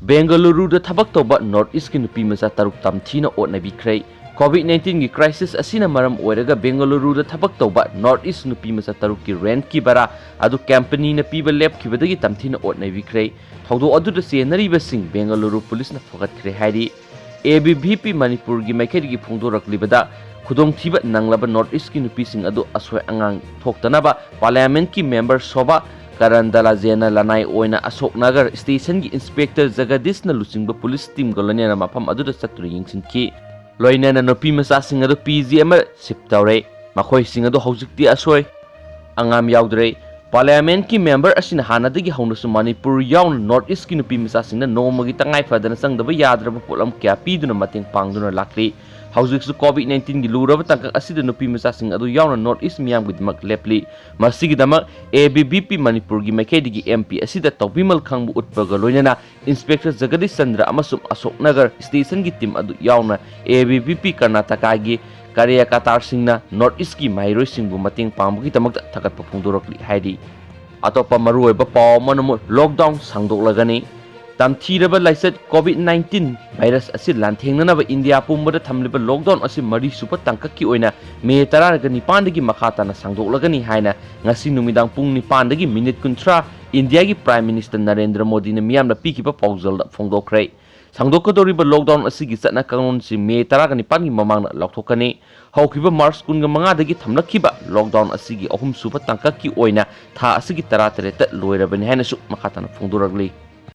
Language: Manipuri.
Bengaluru da thabak toba North East ki Nupimacha taruk Tamthina Ot Neikhre COVID-19 ki crisis asina maram oiraga Bengaluru da thabak toba North East Nupimacha taruk ki rent ki bara adu company na piba lab ki badagi Tamthina Ot Neikhre Thaudok adu da senaribasing Bengaluru police na fogatkhre hairi ABVP Manipur gi maikhet gi phongdoraklibada khudingmak nanglaba North East ki nupising adu asoi angang thoktanaba parliament ki member soba Karandala Zena Lanai Oina Asoknagar Station ki Inspector Zagadis na lusingba police team golanya na mapam adu da saturi yingsinki loina na Nupimacha sing adu PG ama siptawre makhoi sing adu hojikti asoi angam yaudre parliament ki member asina hanadagi haunasu Manipur yaun North East ki Nupimacha sing na nongma gi tangai fadana sangdaba yadraba polam kya piduna mateng pangduna lakri Houses COVID-19 gi luraba tangkak asida Nupimacha sing adu yauna North East miyam gudmak lepli masigi dama ABVP Manipur gi maikhet gi MP asida tawbimal khangbu utpaga loinana Inspector Jagadish Chandra amasung Asoknagar station gi team adu yauna ABVP Karnataka gi Karyakatar singna North East gi mairoi singbu mateng pangbugi tamak thakat phongdorakli haidi atopa maru oiba paw manamu lockdown sangdoklagani Tamthiraba laisat COVID-19 virus asi lanthengnanaba India pumbada thamliba lockdown asi mari super tangkaki oina May 19 dagi makhata na sangdoklagani haina ngasi numidang pung 9 dagi minute kuntra India gi Prime Minister Narendra Modi na miyam na pikiba pauzal da phongdokre sangdokadoriba lockdown asi gi chatna kanon si May 19 gi mamang na lokthokani haukiba March 15 dagi thamlakkiba lockdown asi gi ahum super tangkaki oina tha asi gi 13 ta loirabani haina su makhata na phongdoragli